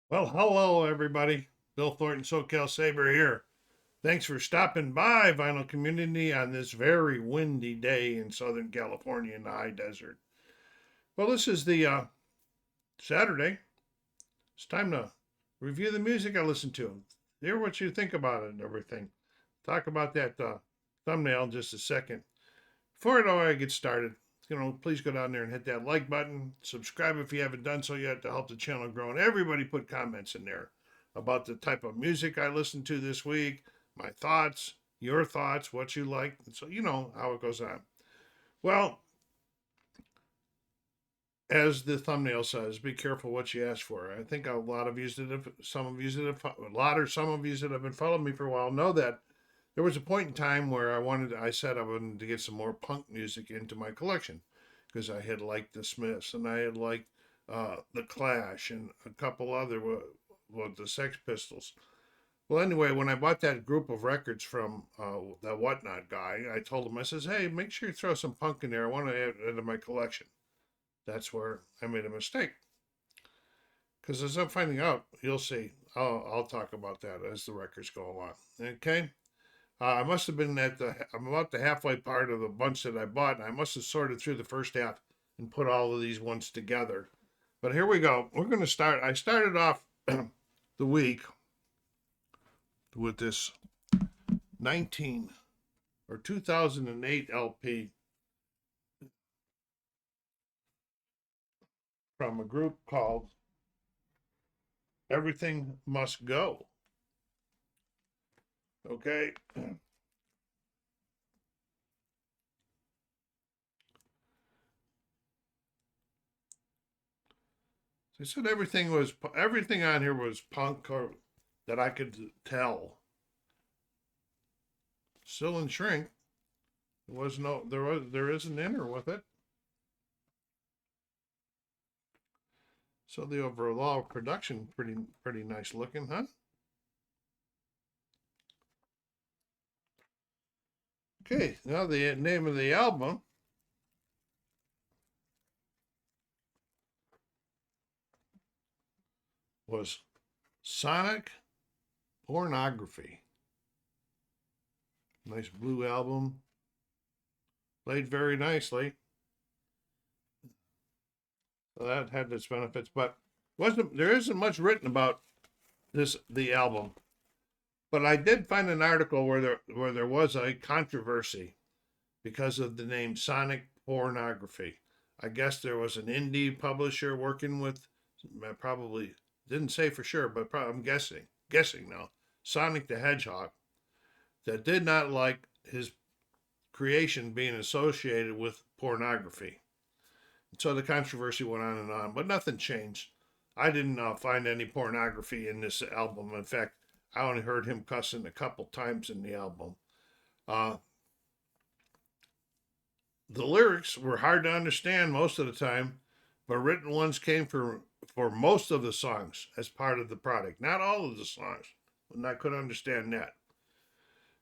Well, hello, everybody. Bill Thornton, SoCal Saber here. Thanks for stopping by, Vinyl Community, on this very windy day in Southern California in the high desert. Well, this is the Saturday. It's time to review the music I listen to, hear what you think about it and everything. Talk about that thumbnail in just a second. Before I get started, please go down there and hit that like button. Subscribe if you haven't done so yet to help the channel grow. And everybody put comments in there about the type of music I listened to this week, my thoughts, your thoughts, what you like. So you know how it goes on. Well, as the thumbnail says, be careful what you ask for. I think a lot of you that have, some of you that have, a lot or some of you that have been following me for a while know that there was a point in time where I said I wanted to get some more punk music into my collection because I had liked the Smiths and I had liked the Clash and a couple other, the Sex Pistols. Well, anyway, when I bought that group of records from that Whatnot guy, I told him, I says, hey, make sure you throw some punk in there. I want to add it to my collection. That's where I made a mistake. Because as I'm finding out, you'll see. I'll talk about that as the records go along. Okay. I must have been I'm about the halfway part of the bunch that I bought, and I must have sorted through the first half and put all of these ones together. But here we go. We're going to start. I started off the week with this 19 or 2008 LP from a group called Everything Must Go. Okay. They said everything on here was punk or that I could tell. Still in Shrink. There is an inner with it. So the overall production pretty nice looking, huh? Okay, now the name of the album was Sonic Pornography. Nice blue album. Played very nicely. So that had its benefits, but there isn't much written about the album. But I did find an article where there was a controversy because of the name Sonic Pornography. I guess there was an indie publisher working with, probably didn't say for sure, but I'm guessing now, Sonic the Hedgehog, that did not like his creation being associated with pornography. So the controversy went on, but nothing changed. I didn't find any pornography in this album. In fact, I only heard him cussing a couple times in the album. Uh, the lyrics were hard to understand most of the time, but written ones came for most of the songs as part of the product. Not all of the songs, and I could understand that.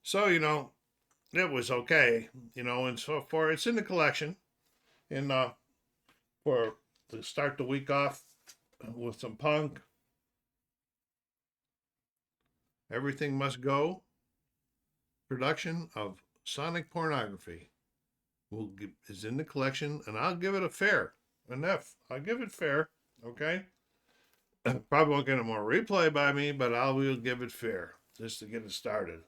So it was okay. And so for it's in the collection, and for to start the week off with some punk, Everything Must Go production of Sonic Pornography is in the collection, and I'll give it a fair. Enough. I'll give it fair. Okay. Probably won't get a more replay by me, but I will give it fair just to get it started.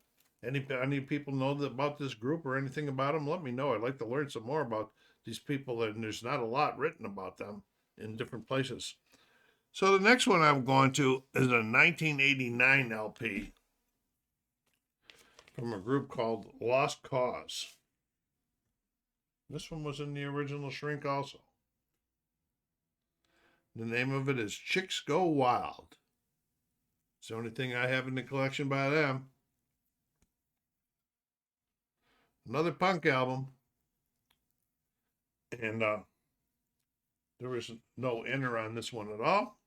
Any people know about this group or anything about them? Let me know. I'd like to learn some more about these people, and there's not a lot written about them in different places. So the next one I'm going to is a 1989 LP from a group called Lost Cause. This one was in the original Shrink also. The name of it is Chicks Go Wild. It's the only thing I have in the collection by them. Another punk album. And there was no inner on this one at all.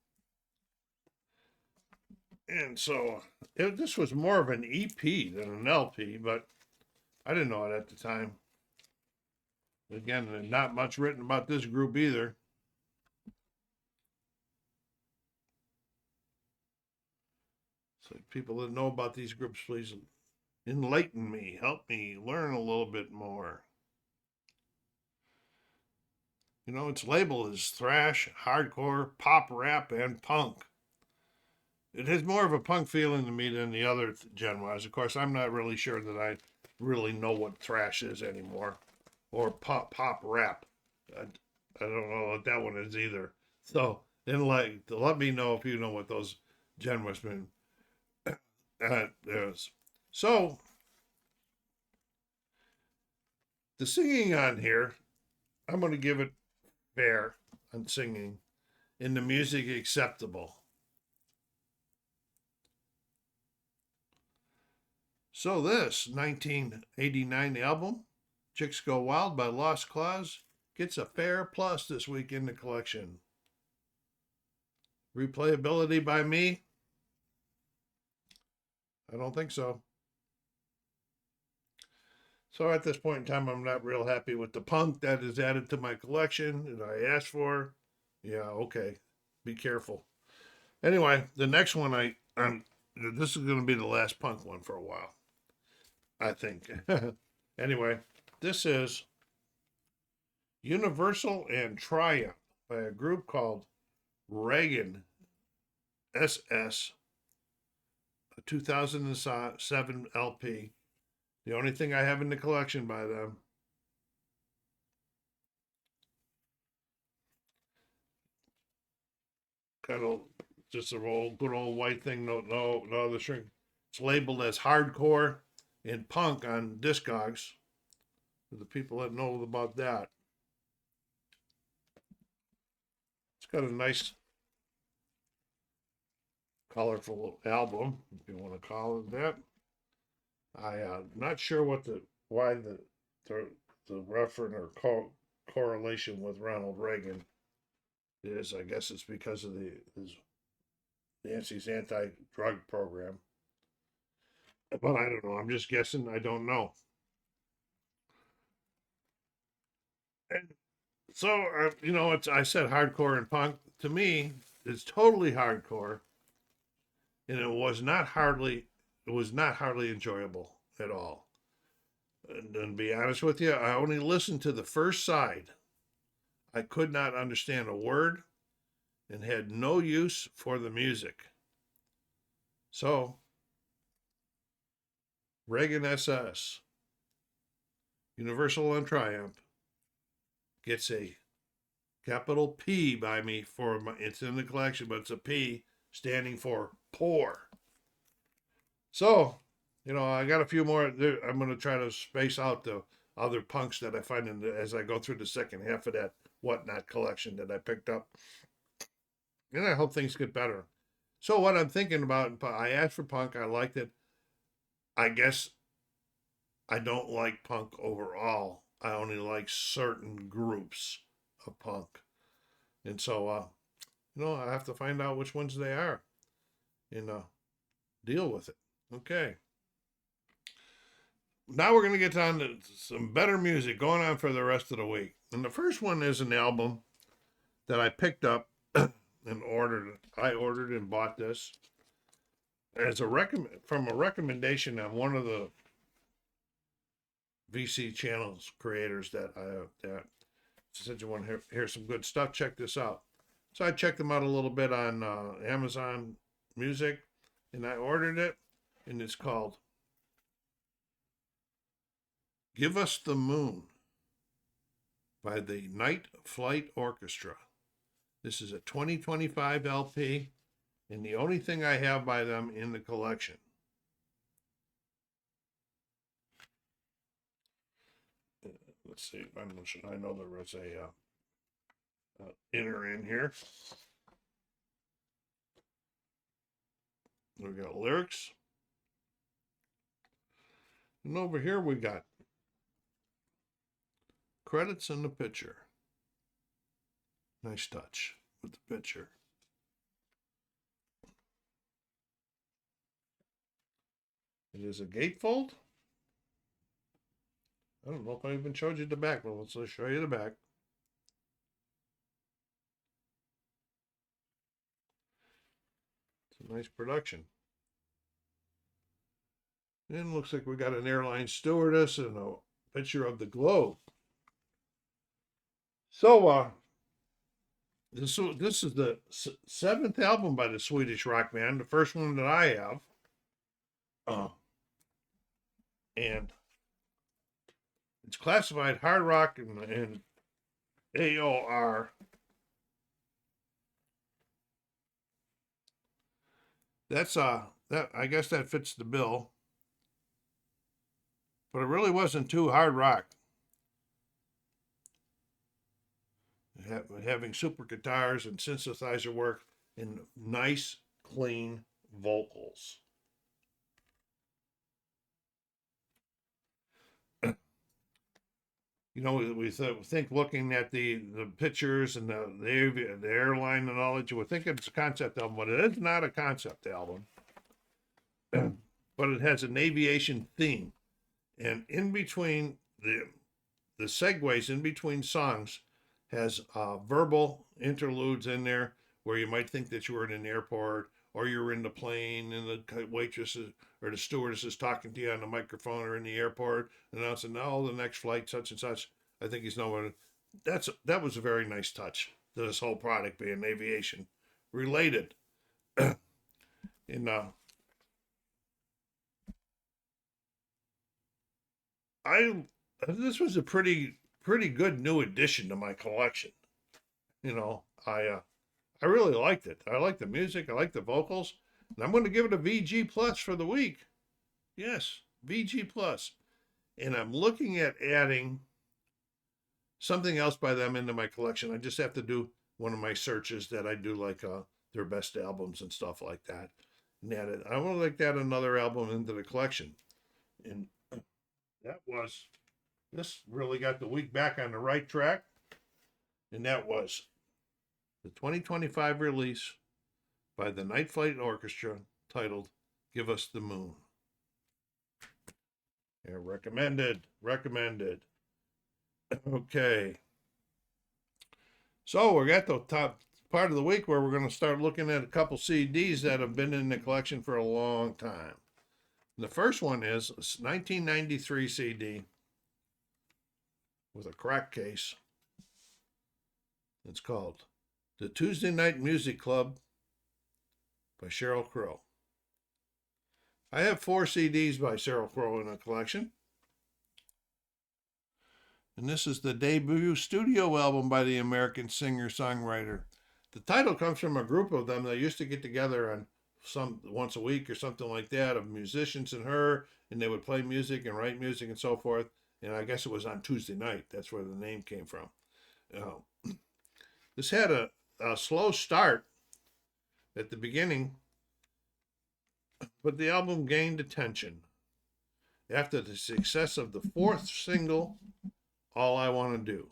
And so this was more of an EP than an LP, but I didn't know it at the time. Again, not much written about this group either. So people that know about these groups, please enlighten me, help me learn a little bit more. You know, its label is thrash, hardcore, pop rap, and punk. It has more of a punk feeling to me than the other genres. Of course, I'm not really sure that I really know what thrash is anymore, or pop rap. I don't know what that one is either. So, let me know if you know what those genres mean. There's so the singing on here. I'm going to give it fair on singing, and the music acceptable. So this 1989 album, Chicks Go Wild by Lost Cause, gets a fair plus this week in the collection. Replayability by me? I don't think so. So at this point in time, I'm not real happy with the punk that is added to my collection that I asked for. Yeah, okay. Be careful. Anyway, the next one this is going to be the last punk one for a while, I think. Anyway, this is Universal and Triumph by a group called Reagan SS, a 2007 LP. The only thing I have in the collection by them. Kind of just a good old white thing. No other shrink. It's labeled as hardcore and punk on Discogs. For the people that know about that, it's got a nice, colorful album, if you want to call it that. I'm not sure why the reference or correlation with Ronald Reagan is. I guess it's because of Nancy's anti-drug program. But I don't know. I'm just guessing. I don't know. And so, I said hardcore and punk. To me, it's totally hardcore, and it was not hardly enjoyable at all. And to be honest with you, I only listened to the first side. I could not understand a word and had no use for the music. So, Reagan SS, Universal and Triumph, gets a capital P by me it's in the collection, but it's a P standing for poor. So, I got a few more. I'm going to try to space out the other punks that I find as I go through the second half of that Whatnot collection that I picked up. And I hope things get better. So what I'm thinking about, I asked for punk. I liked it. I guess I don't like punk overall. I only like certain groups of punk. And so, I have to find out which ones they are and deal with it. Okay. Now we're going to get down to some better music going on for the rest of the week. And the first one is an album that I picked up and ordered. I ordered and bought this as from a recommendation on one of the VC channels creators that said you want to hear some good stuff. Check this out. So I checked them out a little bit on Amazon Music, and I ordered it, and it's called "Give Us the Moon" by the Night Flight Orchestra. This is a 2025 LP, and the only thing I have by them in the collection. Let's see. I know there was a inner in here. We got lyrics. And over here we got credits in the picture. Nice touch with the picture. It is a gatefold. I don't know if I even showed you the back. Well, let's show you the back. It's a nice production. And looks like we got an airline stewardess and a picture of the globe. So, this is the seventh album by the Swedish rock band, the first one that I have. Uh, and it's classified hard rock and AOR. That I guess that fits the bill. But it really wasn't too hard rock. Having super guitars and synthesizer work and nice, clean vocals. You know, we think looking at the pictures and the airline and all that, you would think it's a concept album, but it is not a concept album. But it has an aviation theme, and in between the segues in between songs has verbal interludes in there where you might think that you were in an airport or you're in the plane and the waitress or the stewardess is talking to you on the microphone or in the airport announcing, oh, the next flight, such and such. I think he's nowhere. That was a very nice touch to this whole product being aviation related. And I this was a pretty good new addition to my collection. You know, I really liked it. I like the music. I like the vocals. And I'm going to give it a VG plus for the week. Yes, VG plus. And I'm looking at adding something else by them into my collection. I just have to do one of my searches that I do, like their best albums and stuff like that. And add it. I want to like add another album into the collection. And this really got the week back on the right track. And that was the 2025 release by the Night Flight Orchestra titled Give Us the Moon. Yeah, recommended. Okay. So we got the top part of the week where we're going to start looking at a couple CDs that have been in the collection for a long time. And the first one is a 1993 CD with a crack case. It's called The Tuesday Night Music Club by Sheryl Crow. I have 4 CDs by Sheryl Crow in a collection. And this is the debut studio album by the American singer-songwriter. The title comes from a group of them that used to get together on once a week or something like that, of musicians and her, and they would play music and write music and so forth. And I guess it was on Tuesday night. That's where the name came from. This had a slow start at the beginning, but the album gained attention after the success of the 4th single, All I Want to Do.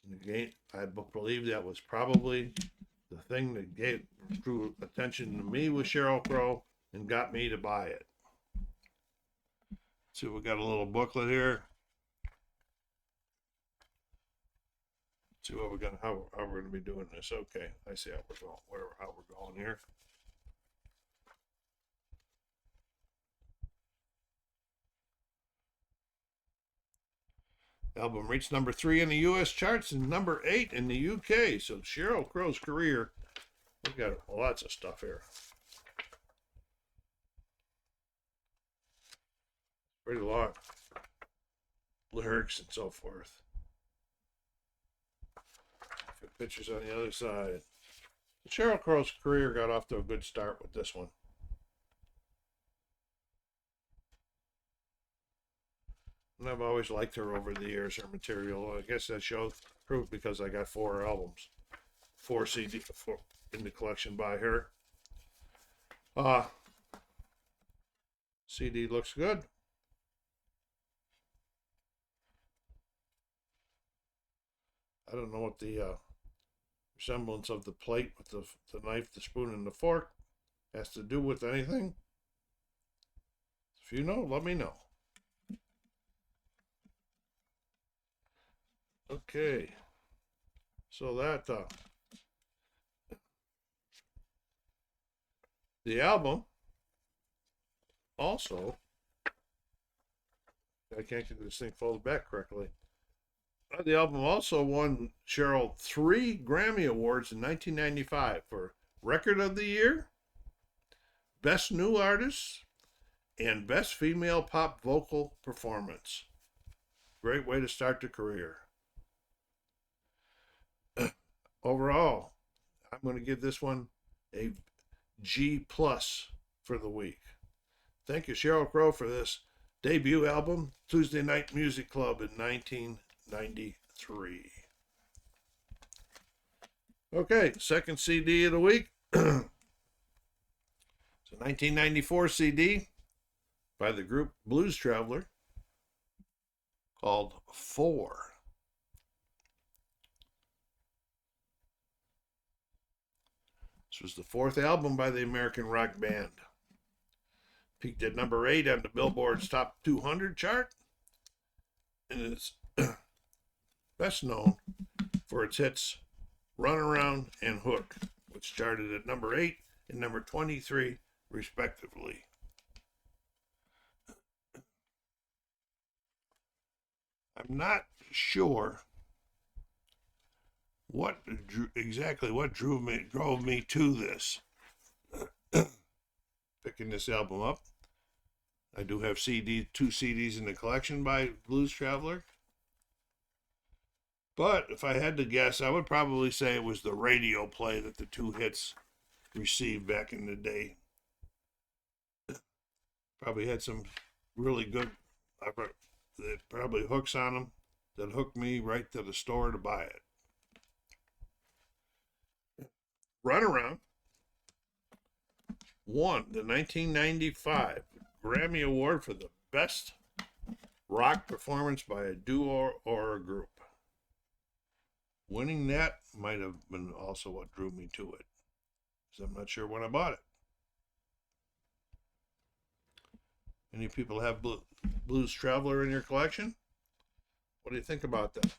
And again, I believe that was probably the thing that drew attention to me with Sheryl Crow and got me to buy it. So we got a little booklet here. See what we're gonna how we're gonna be doing this. Okay, I see how we're going. How we're going here. Album reached number 3 in the U.S. charts and number 8 in the U.K. So Sheryl Crow's career, we've got lots of stuff here. Pretty long lyrics and so forth. Pictures on the other side. Sheryl Crow's career got off to a good start with this one. And I've always liked her over the years, her material. I guess that shows proved because I got 4 albums, 4 CD in the collection by her. CD looks good. I don't know what the resemblance of the plate with the knife, the spoon, and the fork has to do with anything. If you know, let me know. Okay, so that the album also, I can't get this thing folded back correctly. The album also won Sheryl 3 Grammy Awards in 1995 for Record of the Year, Best New Artist, and Best Female Pop Vocal Performance. Great way to start the career. Overall, I'm going to give this one a G plus for the week. Thank you, Sheryl Crow, for this debut album, Tuesday Night Music Club in 1993. Okay, second CD of the week. It's a 1994 CD by the group Blues Traveler called Four. This was the fourth album by the American rock band. Peaked at number 8 on the Billboard's Top 200 chart, and is best known for its hits Run Around and Hook, which charted at number 8 and number 23, respectively. I'm not sure exactly what drove me to this. Picking this album up. I do have two CDs in the collection by Blues Traveler. But if I had to guess, I would probably say it was the radio play that the two hits received back in the day. Probably had some really good, probably hooks on them that hooked me right to the store to buy it. Run Around won the 1995 Grammy Award for the best rock performance by a duo or a group. Winning that might have been also what drew me to it, because I'm not sure when I bought it. Any people have Blues Traveler in your collection? What do you think about that?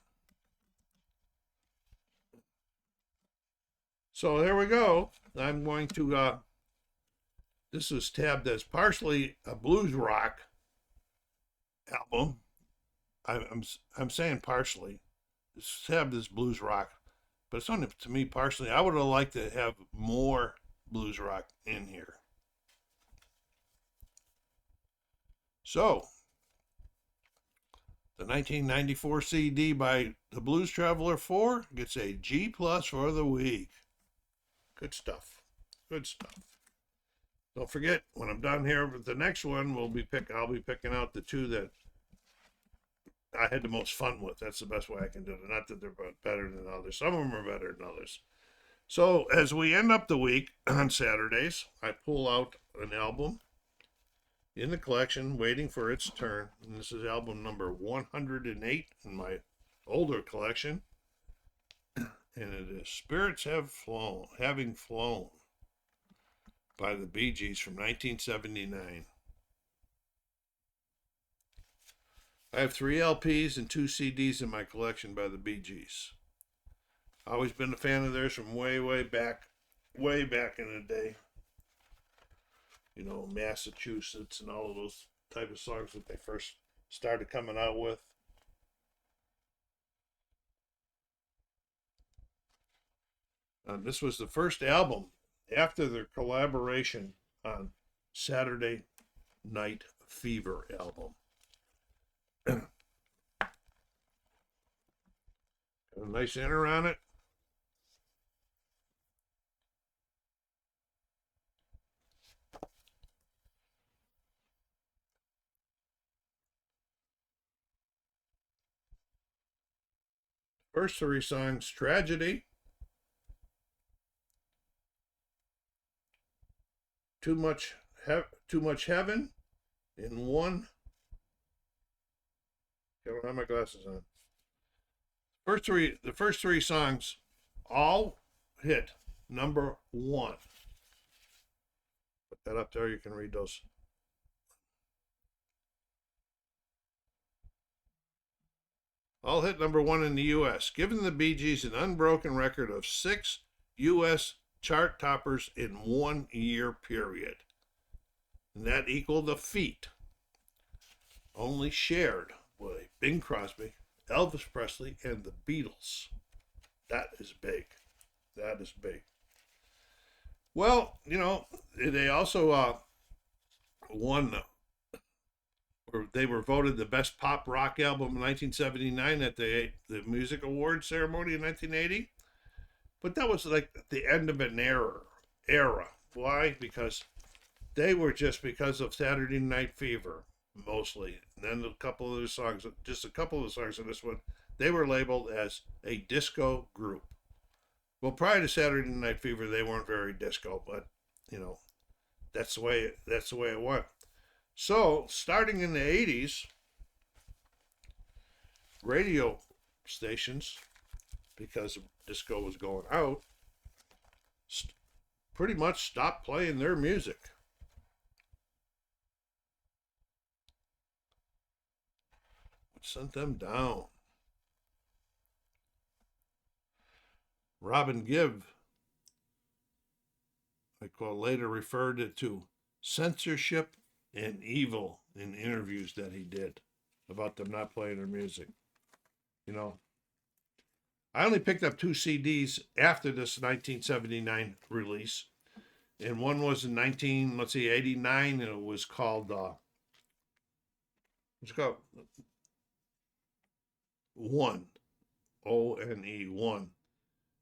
So there we go. I'm going to, this is tabbed as partially a blues rock album. I'm saying partially. It's tabbed as blues rock, but it's only to me partially. I would have liked to have more blues rock in here. So, the 1994 CD by the Blues Traveler 4 gets a G plus for the week. Good stuff. Good stuff. Don't forget, when I'm done here with the next one, I'll be picking out the two that I had the most fun with. That's the best way I can do it. Not that they're better than others. Some of them are better than others. So as we end up the week on Saturdays, I pull out an album in the collection waiting for its turn. And this is album number 108 in my older collection. And it is Spirits Having Flown by the Bee Gees from 1979. I have 3 LPs and 2 CDs in my collection by the Bee Gees. Always been a fan of theirs from way back in the day. You know, Massachusetts and all of those type of songs that they first started coming out with. This was the first album after their collaboration on Saturday Night Fever album. Got a nice inner on it. First 3 songs, Tragedy, Too Much Heaven, and one. I don't have my glasses on. The first three songs all hit number 1. Put that up there, you can read those. All hit number 1 in the U.S., giving the Bee Gees an unbroken record of 6 U.S. chart toppers in 1 year period. And that equaled a feat only shared by Bing Crosby, Elvis Presley, and the Beatles. That is big. That is big. Well, they also won, or they were voted the best pop rock album in 1979 at the Music Awards ceremony in 1980. But that was like the end of an era. Why? Because they were just because of Saturday Night Fever, mostly. And then just a couple of the songs in this one, they were labeled as a disco group. Well, prior to Saturday Night Fever, they weren't very disco, but that's the way it went. So, starting in the 80s, radio stations, because disco was going out, pretty much stopped playing their music. Sent them down. Robin Gibb, later referred it to censorship and evil in interviews that he did about them not playing their music. I only picked up 2 CDs after this 1979 release, and one was in 89, and it was called One, ONE, One.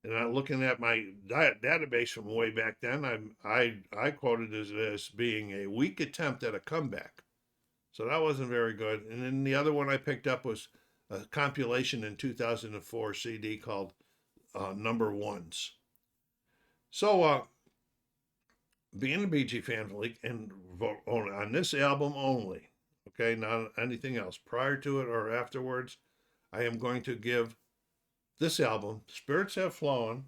And I'm looking at my database from way back then. I quoted it as being a weak attempt at a comeback, so that wasn't very good. And then the other one I picked up was a compilation in 2004 CD called Number Ones. So, being a Bee Gee fan, and on this album only, okay, not anything else, prior to it or afterwards, I am going to give this album, Spirits Have Flown,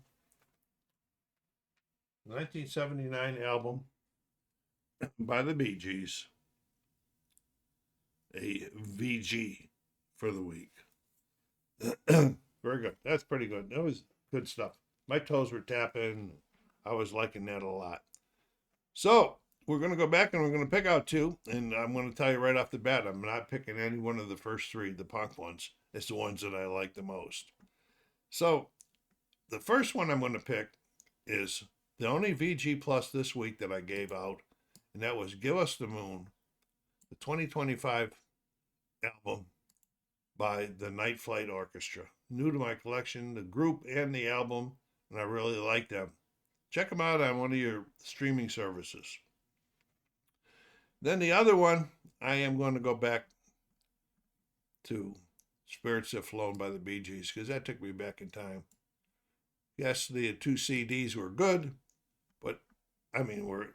1979 album by the Bee Gees, a VG for the week. Very good. That's pretty good. That was good stuff. My toes were tapping. I was liking that a lot. So, we're going to go back and we're going to pick out 2. And I'm going to tell you right off the bat, I'm not picking any one of the first 3, the punk ones. It's the ones that I like the most. So, the first one I'm going to pick is the only VG Plus this week that I gave out, and that was Give Us the Moon, the 2025 album by the Night Flight Orchestra. New to my collection, the group and the album, and I really like them. Check them out on one of your streaming services. Then the other one, I am going to go back to Spirits Have Flown by the Bee Gees, because that took me back in time. Yes, the 2 CDs were good, but were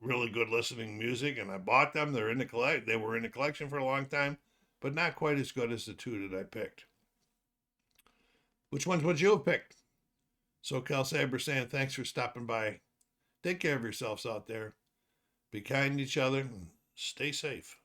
really good listening music, and I bought them. They were in the collection for a long time, but not quite as good as the 2 that I picked. Which ones would you have picked? SoCal Saber saying thanks for stopping by. Take care of yourselves out there. Be kind to each other and stay safe.